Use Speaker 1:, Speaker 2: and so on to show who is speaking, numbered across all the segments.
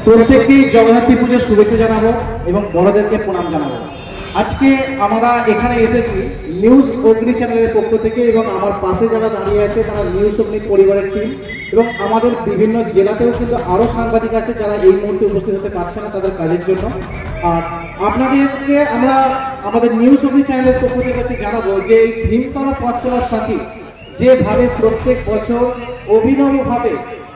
Speaker 1: প্রত্যেককেই জগদ্ধাত্রী পুজোর শুভেচ্ছা জানাবো এবং বড়দেরকে প্রণাম জানাবো। আজকে আমরা এখানে এসেছি নিউজ অগ্নি চ্যানেলের পক্ষ থেকে এবং আমার পাশে যারা দাঁড়িয়ে আছে তারা নিউজ অগ্নি পরিবারের টিম এবং আমাদের বিভিন্ন জেলাতেও কিন্তু আরও সাংবাদিক আছে যারা এই মুহূর্তে উপস্থিত হতে পারছে না তাদের কাজের জন্য। আর আপনাদেরকে আমরা আমাদের নিউজ অগ্নি চ্যানেলের পক্ষ থেকে জানাবো যে এই ভীমতলা পথচলার সাথী যেভাবে প্রত্যেক বছর অভিনবভাবে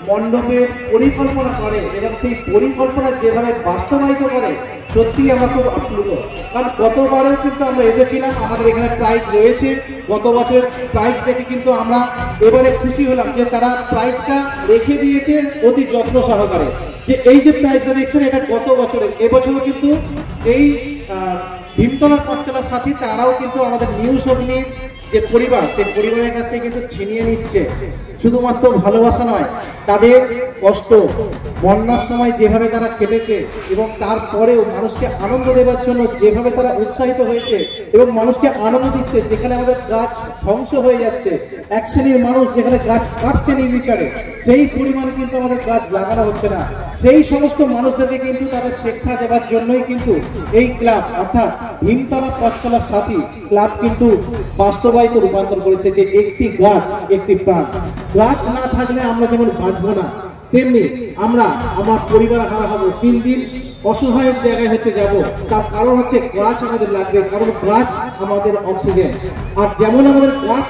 Speaker 1: মণ্ডপের পরিকল্পনা করে এবং সেই পরিকল্পনা যেভাবে বাস্তবায়িত করে সত্যি আমরা খুব আপ্লুত। কারণ গতবারেও কিন্তু আমরা এসেছিলাম, আমাদের এখানে প্রাইজ রয়েছে, গত বছরের প্রাইজ দেখে কিন্তু আমরা এবারে খুশি হলাম যে তারা প্রাইজটা রেখে দিয়েছে অতি যত্ন সহকারে। যে এই যে প্রাইজটা দেখছেন এটা গত বছরের, এবছরও কিন্তু এই ভীমতলার পথচলার সাথী তারাও কিন্তু আমাদের নিউজ অগ্নির যে পরিবার সেই পরিবারের কাছ থেকে কিন্তু ছিনিয়ে নিচ্ছে। শুধুমাত্র ভালোবাসা নয়, তাদের কষ্ট বন্যার সময় যেভাবে তারা কেটেছে এবং তারপরেও মানুষকে আনন্দ দেওয়ার জন্য যেভাবে তারা উৎসাহিত হয়েছে এবং মানুষকে আনন্দ দিচ্ছে। যেখানে আমাদের গাছ ধ্বংস হয়ে যাচ্ছে, এক শ্রেণীর মানুষ যেখানে গাছ কাটছে নির্বিচারে, সেই পরিমাণে কিন্তু আমাদের গাছ লাগানো হচ্ছে না। সেই সমস্ত মানুষদেরকে কিন্তু তাদের শিক্ষা দেওয়ার জন্যই কিন্তু এই ক্লাব অর্থাৎ ভীমতলা পথচলার সাথী ক্লাব কিন্তু বাস্তবায়িত রূপান্তর করেছে যে একটি গাছ একটি প্রাণ। গাছ না থাকলে আমরা যেমন বাঁচবো না, তেমনি আমরা আমার পরিবার হারা হবো। 3 দিন অসহায়ের জায়গায় হচ্ছে যাব, তার কারণ হচ্ছে গাছ আমাদের লাগবে, কারণ গাছ আমাদের অক্সিজেন। আর যেমন আমাদের গাছ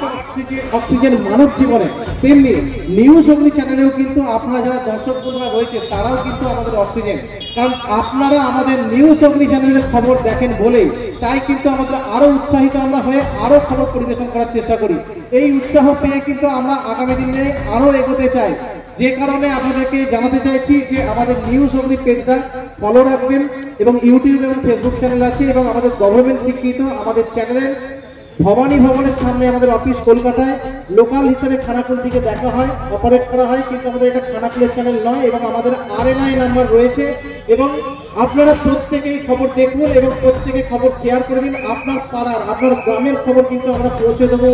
Speaker 1: অক্সিজেন মানব জীবনে, তেমনি নিউজ অগ্নি চ্যানেলেও কিন্তু আপনারা যারা দর্শক বন্ধুরা রয়েছে তারাও কিন্তু আমাদের অক্সিজেন। কারণ আপনারা আমাদের নিউজ অগ্নি চ্যানেলের খবর দেখেন বলেই তাই কিন্তু আমাদের আরো উৎসাহিত আমরা হয়ে আরো খবর পরিবেশন করার চেষ্টা করি। এই উৎসাহ পেয়ে কিন্তু আমরা আগামী দিনে আরো এগোতে চাই। যে কারণে আপনাদেরকে জানাতে চাইছি যে আমাদের নিউজ অগ্নি পেজটা ফলো রাখবেন এবং ইউটিউব এবং ফেসবুক চ্যানেল আছে এবং আমাদের গভর্নমেন্ট স্বীকৃত আমাদের চ্যানেলের ভবানী ভবনের সামনে আমাদের অফিস কলকাতায় লোকাল হিসেবে খানাকুল থেকে দেখা হয়, অপারেট করা হয়, কিন্তু আমাদের এটা খানাকুলের চ্যানেল নয় এবং আমাদের RNI নাম্বার রয়েছে এবং আপনারা প্রত্যেকেই খবর দেখুন এবং প্রত্যেকে খবর শেয়ার করে দিন। আপনার পাড়ার আপনার গ্রামের খবর কিন্তু আমরা পৌঁছে দেবো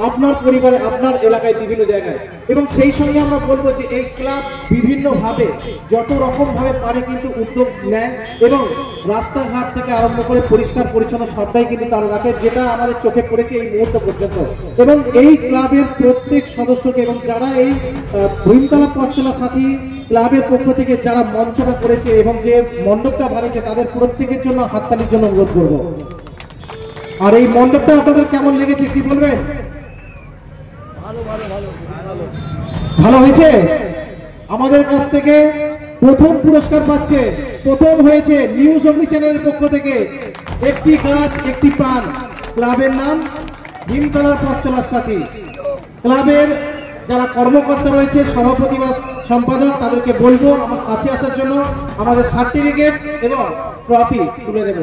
Speaker 1: আপনার পরিবারে আপনার এলাকায় বিভিন্ন জায়গায়। এবং সেই সঙ্গে আমরা বলবো যে এই ক্লাব বিভিন্নভাবে যত রকমভাবে পারে কিন্তু উদ্যোগ নেয় এবং রাস্তাঘাট থেকে আরম্ভ করে পরিষ্কার পরিচ্ছন্ন সবটাই কিন্তু তারা রাখে, যেটা আমাদের চোখে পড়েছে এই মুহূর্ত পর্যন্ত। এবং এই ক্লাবের প্রত্যেক সদস্যকে এবং যারা এই ভীমতলা পথচলা সাথী ক্লাবের পক্ষ থেকে যারা মঞ্চটা করেছে এবং যে মণ্ডপটা বানিয়েছে তাদের প্রত্যেকের জন্য হাততালির জন্য অনুরোধ করবো। আর এই মণ্ডপটা আপনাদের কেমন লেগেছে কি বলবেন? ভালো হয়েছে। আমাদের কাছ থেকে প্রথম পুরস্কার পাচ্ছে, প্রথম হয়েছে নিউজ অগ্নি চ্যানেলের পক্ষ থেকে একটি গাছ একটি প্রাণ। ক্লাবের নাম ভীমতলার পথচলার সাথী। ক্লাবের যারা কর্মকর্তা রয়েছে সভাপতি বা সম্পাদক তাদেরকে বলবো আমার কাছে আসার জন্য, আমাদের সার্টিফিকেট এবং ট্রফি তুলে দেব।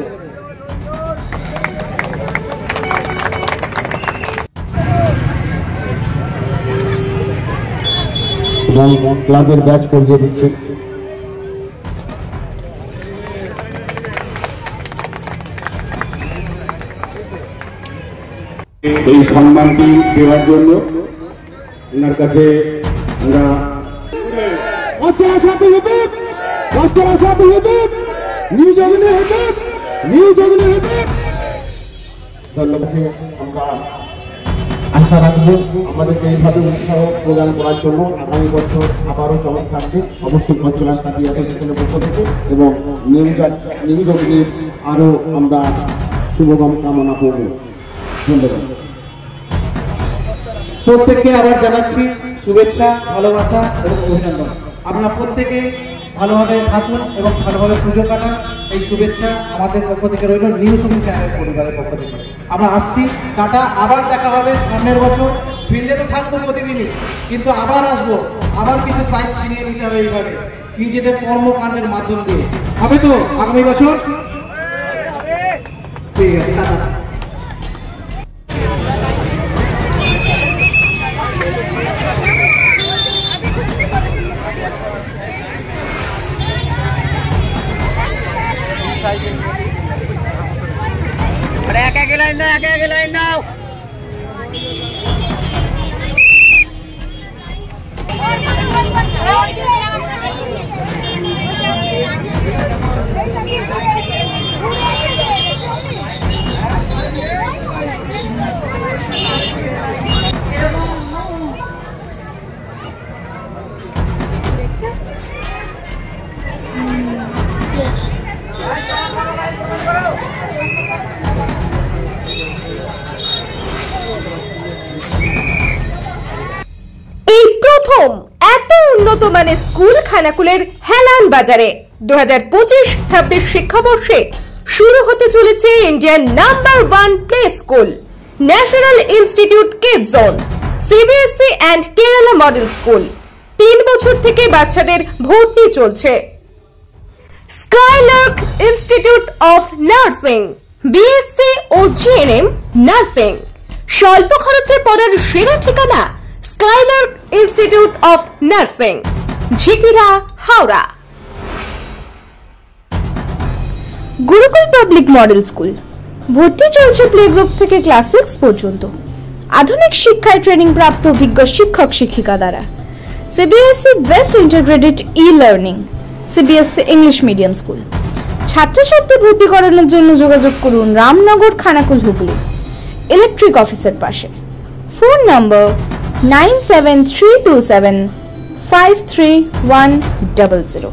Speaker 2: ক্লাবের ব্যাচ করিয়ে দিচ্ছে। এই সম্মানটি দেওয়ার জন্য ওনার কাছে আমরা ধন্যবাদ। আমরা আশা রাখবো আমাদেরকে এইভাবে উৎসাহ প্রদান করার জন্য আগামী বছর আবারও চমক থাকবে অবশ্যই পথচলা সাথী অ্যাসোসিয়েশনের পক্ষ থেকে এবং নিউজ অগ্নির আরও আমরা শুভকাম কামনা করব। ধন্যবাদ।
Speaker 1: প্রত্যেককে আবার জানাচ্ছি শুভেচ্ছা, ভালোবাসা এবং অভিনন্দন। আপনারা প্রত্যেকে ভালোভাবে থাকুন এবং ভালোভাবে পুজো কাটান, এই শুভেচ্ছা আমাদের পক্ষ থেকে রইল, নিউজ অগ্নি চ্যানেলের পরিবারের পক্ষ থেকে। আমরা আসছি, টাটা, আবার দেখা হবে সামনের বছর। ফিল্ডে তো থাকবো প্রতিদিনই, কিন্তু আবার আসবো, আবার কিছু প্রাইজ ছিনিয়ে নিতে হবে এইভাবে নিজেদের কর্মকাণ্ডের মাধ্যম দিয়ে। হবে তো আগামী বছর? ঠিক আছে, টাটা।
Speaker 3: একে লাইন দাও, একে লাইন দাও।
Speaker 4: মানের স্কুল খানাকুলের হেলান বাজারে 2025-26 শিক্ষাবর্ষে শুরু হতে চলেছে Indian number 1 play school national institute kids zone CBSE and Kerala model school. 3 বছর থেকে বাচ্চাদের ভর্তি চলছে। Skylark institute of nursing BSc ও জিএনএম নার্সিং। স্বল্প খরচে পড়ার সেরা ঠিকানা Skylark institute of nursing, Jhikira, Howrah.
Speaker 5: Gurukul public model school ভর্তি চলছে প্লে গ্রুপ থেকে ক্লাস 6 পর্যন্ত। আধুনিক শিক্ষায় ট্রেনিং প্রাপ্ত অভিজ্ঞ শিক্ষক শিক্ষিকা দ্বারা CBSE best integrated e-learning CBSE English medium school. ছাত্রছাত্রী ভর্তি করানোর জন্য যোগাযোগ করুন রামনগর, খানাকুল, হুগলি, ইলেকট্রিক অফিসের পাশে। ফোন নম্বর 9732753100।